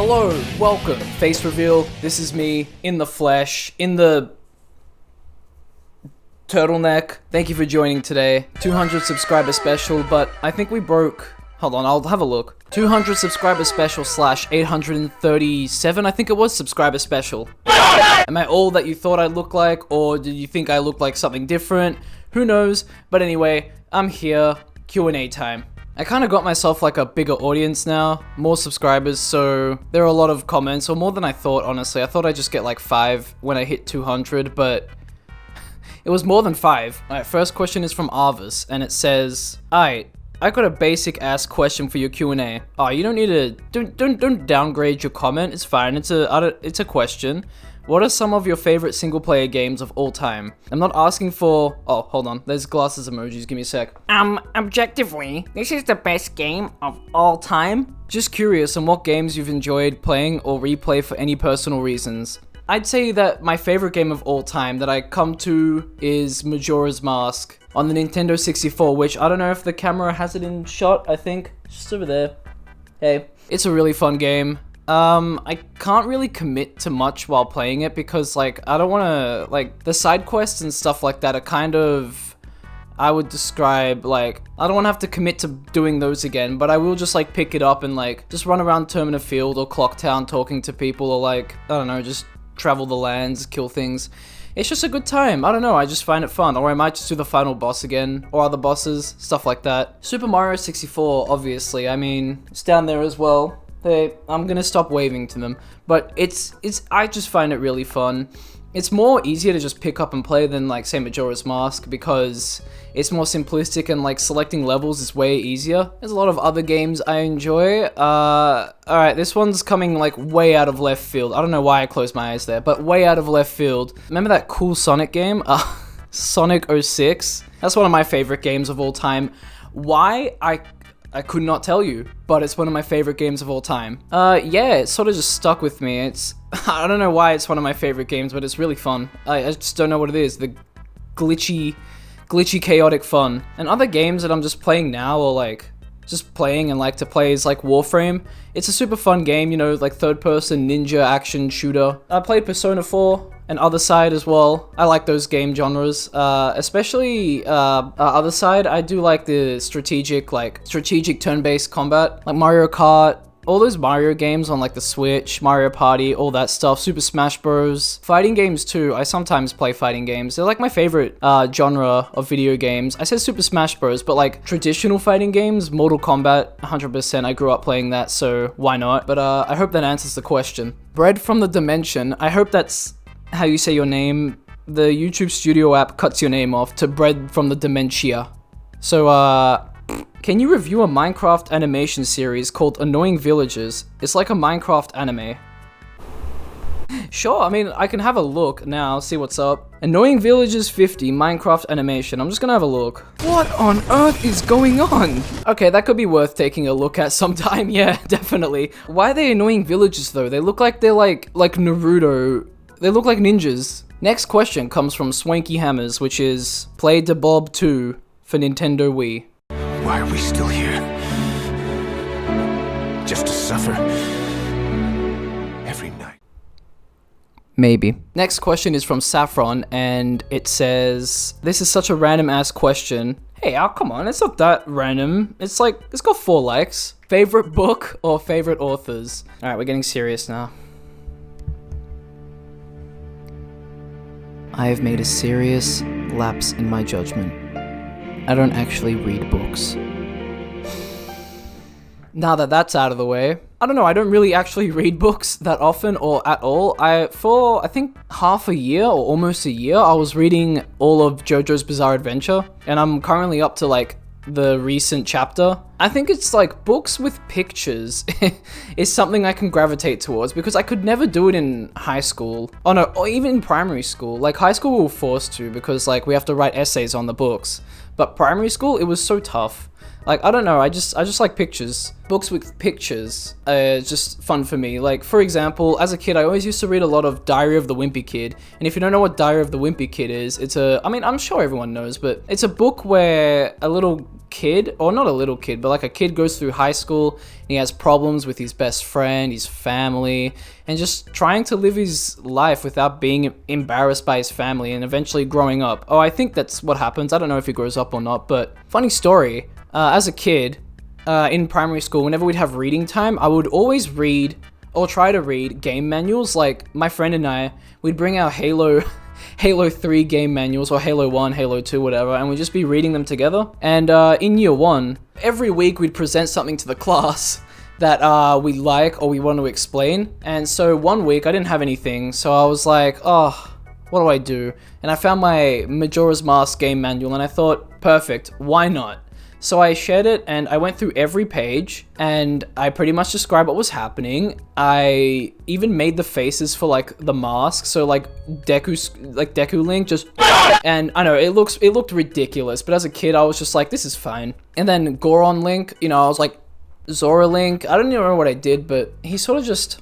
Hello, welcome, face reveal. This is me, in the flesh, in the turtleneck. Thank you for joining today. 200 subscriber special, but I think we broke... Hold on, I'll have a look. 200 subscriber special / 837, I think it was, subscriber special. Am I all that you thought I looked like, or did you think I looked like something different? Who knows? But anyway, I'm here. Q&A time. I kind of got myself like a bigger audience now, more subscribers, so there are a lot of comments, or more than I thought, honestly. I thought I'd just get like 5 when I hit 200, but it was more than 5. Alright, first question is from Arvis, and it says, "Alright, I got a basic ass question for your Q&A." Oh, you don't need to, don't downgrade your comment, it's fine, it's a question. What are some of your favorite single-player games of all time? I'm not asking for... Oh, hold on. There's glasses emojis. Give me a sec. Objectively, this is the best game of all time. Just curious on what games you've enjoyed playing or replay for any personal reasons. I'd say that my favorite game of all time that I come to is Majora's Mask on the Nintendo 64, which I don't know if the camera has it in shot, I think. Just over there. Hey. It's a really fun game. I can't really commit to much while playing it because, like, I don't want to, like, the side quests and stuff like that are kind of, I would describe, like, I don't want to have to commit to doing those again, but I will just, like, pick it up and, like, just run around Termina Field or Clocktown talking to people or, like, I don't know, just travel the lands, kill things. It's just a good time. I don't know, I just find it fun. Or I might just do the final boss again, or other bosses, stuff like that. Super Mario 64, obviously, I mean, it's down there as well. I'm gonna stop waving to them, but I just find it really fun. It's more easier to just pick up and play than, like, say, Majora's Mask, because it's more simplistic and, like, selecting levels is way easier. There's a lot of other games I enjoy. Alright, this one's coming, like, way out of left field. I don't know why I closed my eyes there, but way out of left field. Remember that cool Sonic game? Sonic 06? That's one of my favorite games of all time. Why? I could not tell you, but it's one of my favorite games of all time. Yeah, it sort of just stuck with me. I don't know why it's one of my favorite games, but it's really fun. I just don't know what it is. The glitchy, chaotic fun. And other games that I'm just playing now, or like, just playing and like to play is like Warframe. It's a super fun game, you know, like third-person ninja action shooter. I played Persona 4 and Other Side as well. I like those game genres, especially Other Side. I do like the strategic turn-based combat, like Mario Kart, all those Mario games on like the Switch, Mario Party, all that stuff, Super Smash Bros. Fighting games too, I sometimes play fighting games. They're like my favorite genre of video games. I said Super Smash Bros, but like traditional fighting games, Mortal Kombat, 100%, I grew up playing that, so why not? But I hope that answers the question. Bread from the Dimension, I hope that's how you say your name. The YouTube Studio app cuts your name off to Bread from the Dementia. So, can you review a Minecraft animation series called Annoying Villages? It's like a Minecraft anime. Sure, I mean, I can have a look now, see what's up. Annoying Villages 50 Minecraft animation. I'm just gonna have a look. What on earth is going on? Okay, that could be worth taking a look at sometime. Yeah, definitely. Why are they Annoying Villages though? They look like they're like Naruto. They look like ninjas. Next question comes from Swanky Hammers, which is Play Da Bob 2 for Nintendo Wii. Why are we still here? Just to suffer every night. Maybe. Next question is from Saffron, and it says, "This is such a random ass question." Hey, oh, come on, it's not that random. It's like, it's got 4 likes. Favorite book or favorite authors? Alright, we're getting serious now. I have made a serious lapse in my judgment. I don't actually read books. Now that that's out of the way, I don't know, I don't really actually read books that often or at all. For I think half a year or almost a year, I was reading all of JoJo's Bizarre Adventure, and I'm currently up to like the recent chapter. I think it's like books with pictures is something I can gravitate towards because I could never do it in high school. Oh no, or even in primary school. Like high school we were forced to because like we have to write essays on the books. But primary school, it was so tough. Like, I don't know, I just like pictures. Books with pictures are just fun for me. Like, for example, as a kid, I always used to read a lot of Diary of the Wimpy Kid. And if you don't know what Diary of the Wimpy Kid is, I mean, I'm sure everyone knows, but it's a book where a little kid, or not a little kid, but like a kid goes through high school and he has problems with his best friend, his family, and just trying to live his life without being embarrassed by his family and eventually growing up. Oh, I think that's what happens. I don't know if he grows up or not, but funny story, as a kid, in primary school, whenever we'd have reading time, I would always read, or try to read, game manuals. Like, my friend and I, we'd bring our Halo 3 game manuals, or Halo 1, Halo 2, whatever, and we'd just be reading them together. And in year 1, every week we'd present something to the class that we like or we want to explain. And so one week I didn't have anything, so I was like, oh, what do I do? And I found my Majora's Mask game manual and I thought, perfect, why not? So I shared it and I went through every page and I pretty much described what was happening. I even made the faces for like the mask. So like Deku Link just, and I know it looked ridiculous, but as a kid I was just like, this is fine. And then Goron Link, you know, I was like, Zora Link, I don't even know what I did, but he sort of just,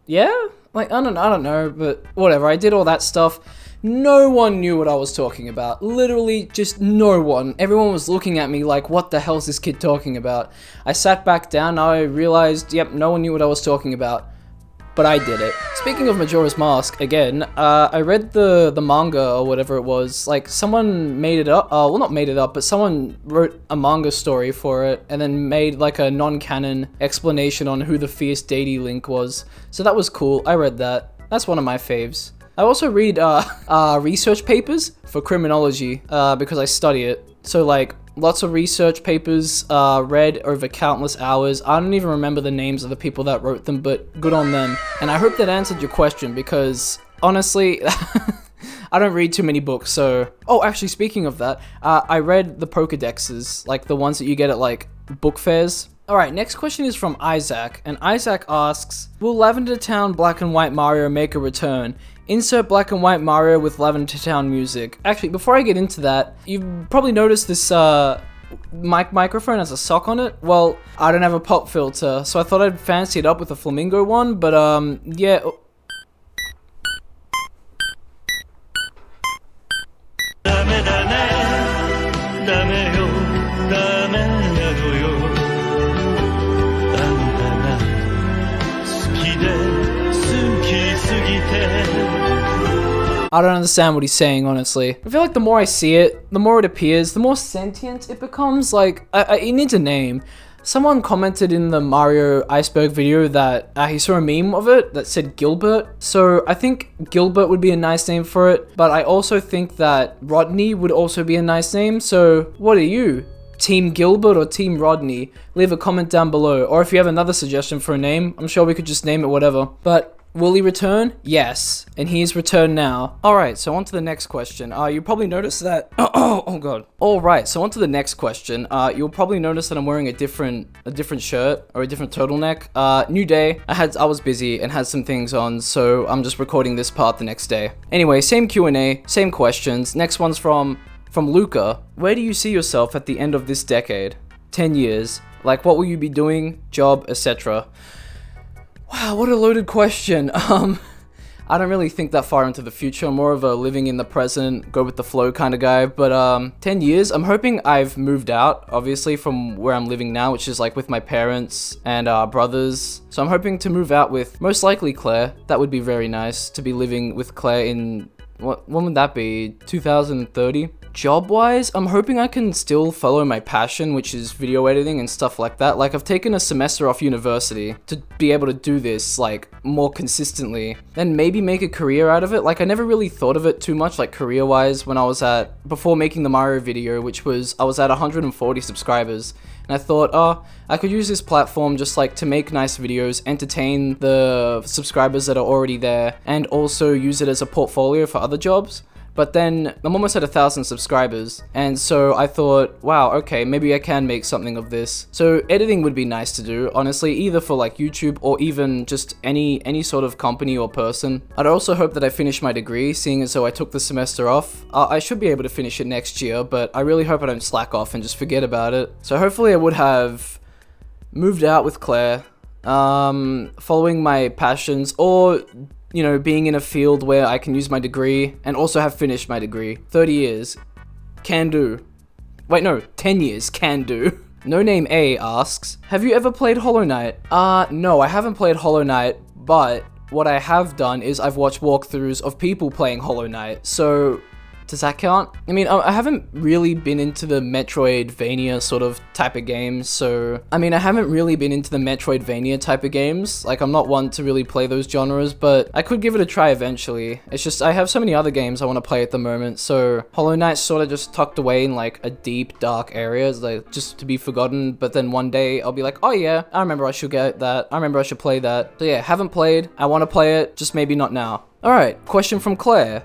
yeah, like I don't know, but whatever. I did all that stuff. No one knew what I was talking about. Literally, just no one. Everyone was looking at me like, what the hell is this kid talking about? I sat back down, I realized, yep, no one knew what I was talking about. But I did it. Speaking of Majora's Mask, again, I read the manga or whatever it was. Like, someone made it up, well, not made it up, but someone wrote a manga story for it and then made like a non-canon explanation on who the fierce deity Link was. So that was cool. I read that. That's one of my faves. I also read research papers for criminology because I study it. So like lots of research papers read over countless hours. I don't even remember the names of the people that wrote them, but good on them. And I hope that answered your question because honestly, I don't read too many books. So, oh, actually speaking of that, I read the Pokedexes, like the ones that you get at like book fairs. Alright, next question is from Isaac, and Isaac asks, will Lavender Town Black and White Mario make a return? Insert Black and White Mario with Lavender Town music. Actually, before I get into that, you've probably noticed this microphone has a sock on it. Well, I don't have a pop filter, so I thought I'd fancy it up with a flamingo one, but yeah. I don't understand what he's saying, honestly. I feel like the more I see it, the more it appears, the more sentient it becomes. Like, it needs a name. Someone commented in the Mario Iceberg video that he saw a meme of it that said Gilbert. So I think Gilbert would be a nice name for it, but I also think that Rodney would also be a nice name. So what are you? Team Gilbert or Team Rodney? Leave a comment down below. Or if you have another suggestion for a name, I'm sure we could just name it whatever. But will he return? Yes. And he is returned now. Alright, so on to the next question. You probably noticed that... Oh god. Alright, so on to the next question. You'll probably notice that I'm wearing a different shirt or a different turtleneck. New day. I was busy and had some things on, so I'm just recording this part the next day. Anyway, same Q&A, same questions. Next one's from Luca. Where do you see yourself at the end of this decade? 10 years. Like, what will you be doing? Job, etc. Wow, what a loaded question. I don't really think that far into the future. I'm more of a living in the present, go with the flow kind of guy. But 10 years, I'm hoping I've moved out, obviously, from where I'm living now, which is like with my parents and brothers. So I'm hoping to move out with most likely Claire. That would be very nice to be living with Claire in, when would that be? 2030? Job-wise, I'm hoping I can still follow my passion, which is video editing and stuff like that. Like, I've taken a semester off university to be able to do this, like, more consistently, and maybe make a career out of it. Like, I never really thought of it too much, like, career-wise, when I was before making the Mario video, which was, I was at 140 subscribers, and I thought, oh, I could use this platform just, like, to make nice videos, entertain the subscribers that are already there, and also use it as a portfolio for other jobs. But then I'm almost at 1,000 subscribers, and so I thought, wow, okay, maybe I can make something of this. So editing would be nice to do, honestly, either for like YouTube or even just any sort of company or person. I'd also hope that I finish my degree, seeing as though I took the semester off. I should be able to finish it next year, but I really hope I don't slack off and just forget about it. So hopefully I would have moved out with Claire, following my passions, or you know, being in a field where I can use my degree and also have finished my degree. 30 years. Can do. Wait, no, 10 years. Can do. No Name A asks, have you ever played Hollow Knight? No, I haven't played Hollow Knight, but what I have done is I've watched walkthroughs of people playing Hollow Knight, so does that count? I mean, I haven't really been into the Metroidvania sort of type of games, so... I mean, I haven't really been into the Metroidvania type of games. Like, I'm not one to really play those genres, but I could give it a try eventually. It's just, I have so many other games I want to play at the moment, so... Hollow Knight's sort of just tucked away in, like, a deep, dark area, like, just to be forgotten, but then one day I'll be like, oh yeah, I remember I should get that. I remember I should play that. So yeah, haven't played. I want to play it, just maybe not now. Alright, question from Claire.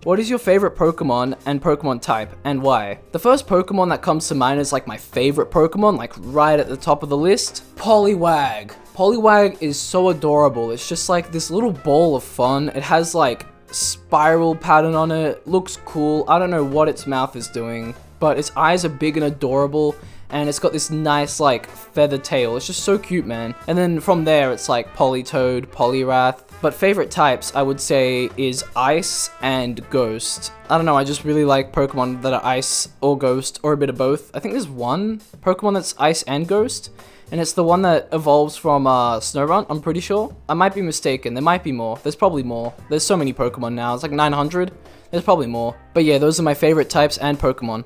What is your favorite Pokemon and Pokemon type, and why? The first Pokemon that comes to mind is like my favorite Pokemon, like right at the top of the list, Poliwag. Poliwag is so adorable. It's just like this little ball of fun. It has like spiral pattern on it, looks cool. I don't know what its mouth is doing, but its eyes are big and adorable, and it's got this nice like feather tail. It's just so cute, man. And then from there it's like Politoed, Poliwrath. But favorite types, I would say, is Ice and Ghost. I don't know, I just really like Pokemon that are Ice or Ghost, or a bit of both. I think there's one Pokemon that's Ice and Ghost, and it's the one that evolves from Snorunt, I'm pretty sure. I might be mistaken, there might be more. There's probably more. There's so many Pokemon now, it's like 900. There's probably more. But yeah, those are my favorite types and Pokemon.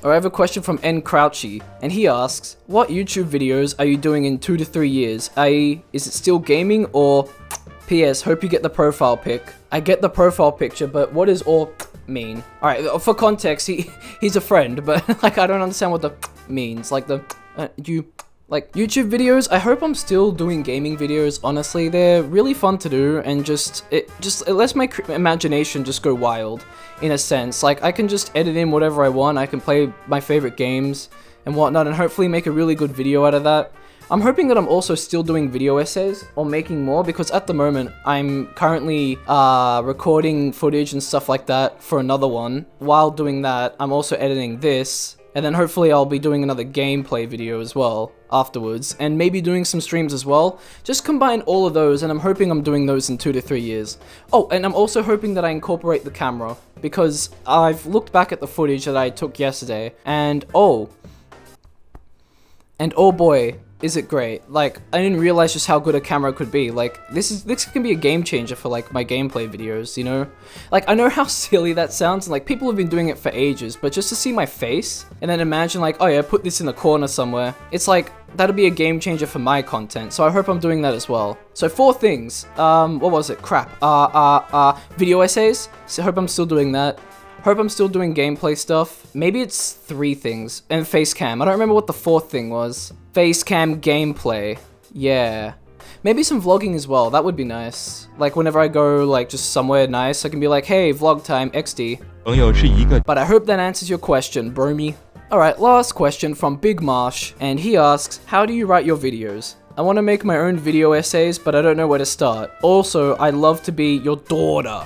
I have a question from N Crouchy, and he asks, what YouTube videos are you doing in 2 to 3 years? i.e., is it still gaming, or... P.S. Hope you get the profile pic. I get the profile picture, but what does all mean? Alright, for context, he's a friend, but like I don't understand what the means. Like the, like YouTube videos, I hope I'm still doing gaming videos, honestly. They're really fun to do, and it lets my imagination just go wild, in a sense. Like, I can just edit in whatever I want, I can play my favorite games and whatnot, and hopefully make a really good video out of that. I'm hoping that I'm also still doing video essays, or making more, because at the moment, I'm currently recording footage and stuff like that for another one. While doing that, I'm also editing this, and then hopefully I'll be doing another gameplay video as well afterwards, and maybe doing some streams as well. Just combine all of those, and I'm hoping I'm doing those in 2 to 3 years. Oh, and I'm also hoping that I incorporate the camera, because I've looked back at the footage that I took yesterday, and oh boy, is it great. Like, I didn't realize just how good a camera could be. Like, this can be a game changer for like my gameplay videos, you know? Like, I know how silly that sounds, and like people have been doing it for ages, but just to see my face and then imagine like, oh yeah, put this in the corner somewhere. It's like, that'd be a game changer for my content, so I hope I'm doing that as well. So 4 things. What was it? Crap. Video essays. So I hope I'm still doing that. Hope I'm still doing gameplay stuff. Maybe it's 3 things. And face cam. I don't remember what the 4th thing was. Face cam gameplay. Yeah. Maybe some vlogging as well. That would be nice. Like whenever I go like just somewhere nice, I can be like, hey, vlog time, XD. But I hope that answers your question, bromy. Alright, last question from Big Marsh. And he asks, how do you write your videos? I want to make my own video essays, but I don't know where to start. Also, I'd love to be your daughter.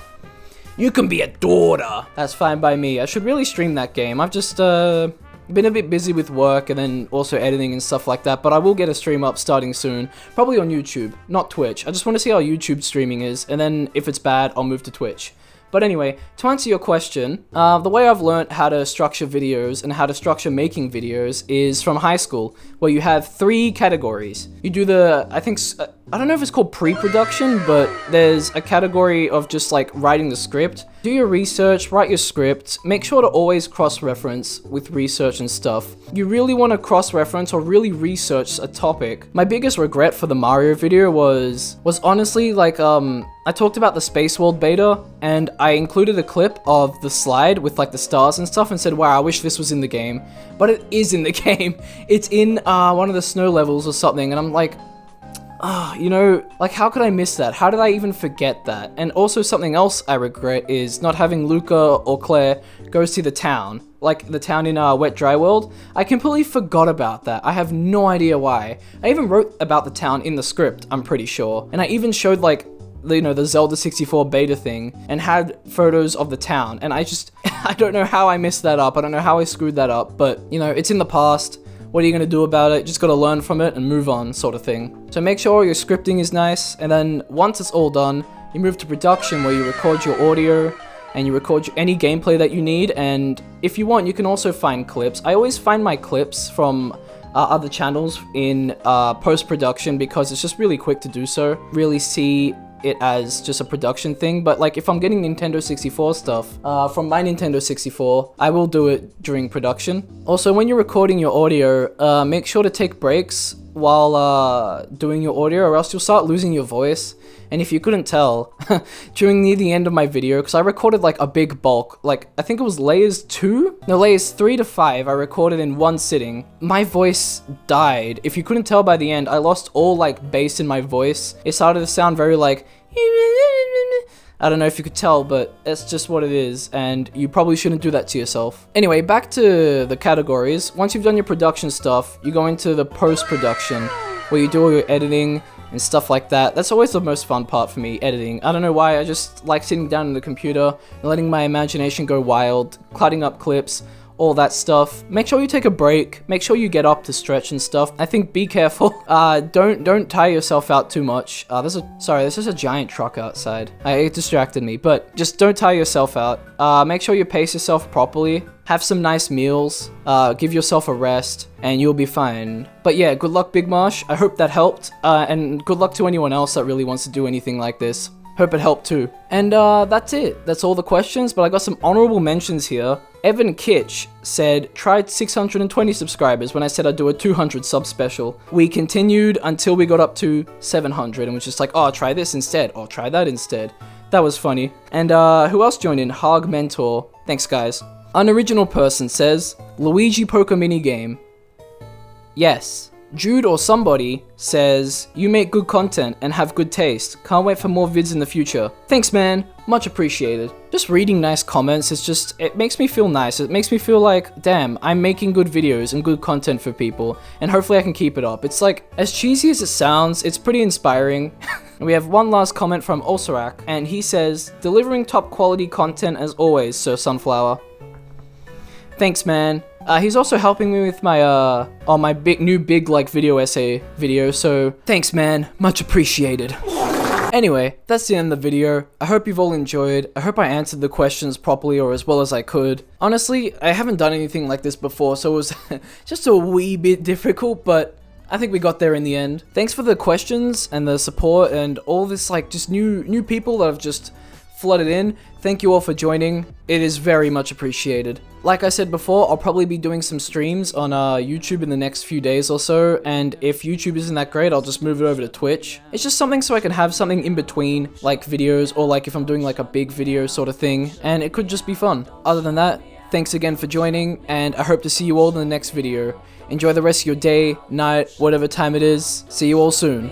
You can be a daughter. That's fine by me. I should really stream that game. I've just been a bit busy with work and then also editing and stuff like that, but I will get a stream up starting soon. Probably on YouTube, not Twitch. I just want to see how YouTube streaming is, and then if it's bad, I'll move to Twitch. But anyway, to answer your question, the way I've learned how to structure videos and how to structure making videos is from high school, where you have 3 categories. You do the, I don't know if it's called pre-production, but there's a category of just like writing the script. Do your research, write your script, make sure to always cross-reference with research and stuff. You really want to cross-reference or really research a topic. My biggest regret for the Mario video was honestly like, I talked about the Space World beta, and I included a clip of the slide with like the stars and stuff and said, wow, I wish this was in the game. But it is in the game. It's in one of the snow levels or something, and I'm like, You know, like, how could I miss that? How did I even forget that? And also something else I regret is not having Luca or Claire go see the town. Like, the town in Wet Dry World. I completely forgot about that. I have no idea why. I even wrote about the town in the script, I'm pretty sure. And I even showed, like, the Zelda 64 beta thing, and had photos of the town. And I just, I don't know how I messed that up. I don't know how I screwed that up. But, you know, it's in the past. What are you gonna do about it? Just gotta learn from it and move on, sort of thing. So make sure your scripting is nice, and then once it's all done, you move to production where you record your audio, and you record any gameplay that you need, and if you want, you can also find clips. I always find my clips from other channels in post-production because it's just really quick to do so. Really see it as just a production thing, but like if I'm getting Nintendo 64 stuff from my Nintendo 64, I will do it during production. Also, when you're recording your audio, make sure to take breaks while doing your audio, or else you'll start losing your voice. And if you couldn't tell, during near the end of my video, because I recorded like a big bulk, like I think it was layers 3 to 5, I recorded in one sitting. My voice died. If you couldn't tell by the end, I lost all like bass in my voice. It started to sound very like, I don't know if you could tell, but that's just what it is, and you probably shouldn't do that to yourself. Anyway, back to the categories. Once you've done your production stuff, you go into the post-production, where you do all your editing and stuff like that. That's always the most fun part for me, editing. I don't know why, I just like sitting down in the computer and letting my imagination go wild, cutting up clips, all that stuff. Make sure you take a break. Make sure you get up to stretch and stuff. I think be careful. Don't tire yourself out too much. There's a giant truck outside. It distracted me, but just don't tire yourself out. Make sure you pace yourself properly. Have some nice meals. Give yourself a rest, and you'll be fine. But yeah, good luck, Big Marsh. I hope that helped. And good luck to anyone else that really wants to do anything like this. Hope it helped too. And that's it. That's all the questions, but I got some honorable mentions here. Evan Kitch said, tried 620 subscribers when I said I'd do a 200 sub special. We continued until we got up to 700 and was just like, oh, try this instead, or try that instead. That was funny. And who else joined in? Hog Mentor. Thanks, guys. Unoriginal person says, Luigi Poker minigame. Yes. Jude or somebody says, you make good content and have good taste. Can't wait for more vids in the future. Thanks, man. Much appreciated. Just reading nice comments, it makes me feel nice. It makes me feel like, damn, I'm making good videos and good content for people, and hopefully I can keep it up. It's like, as cheesy as it sounds, it's pretty inspiring. We have one last comment from Ulcerak, and he says, delivering top quality content as always, Sir Sunflower. Thanks, man. He's also helping me with my, on my new big, like, video essay video, so thanks, man. Much appreciated. Anyway, that's the end of the video. I hope you've all enjoyed. I hope I answered the questions properly or as well as I could. Honestly, I haven't done anything like this before, so it was just a wee bit difficult, but I think we got there in the end. Thanks for the questions and the support and all this, like, just new people that have just flooded in. Thank you all for joining. It is very much appreciated. Like I said before, I'll probably be doing some streams on YouTube in the next few days or so, and if YouTube isn't that great, I'll just move it over to Twitch. It's just something so I can have something in between, like videos, or like if I'm doing like a big video sort of thing, and it could just be fun. Other than that, thanks again for joining, and I hope to see you all in the next video. Enjoy the rest of your day, night, whatever time it is. See you all soon.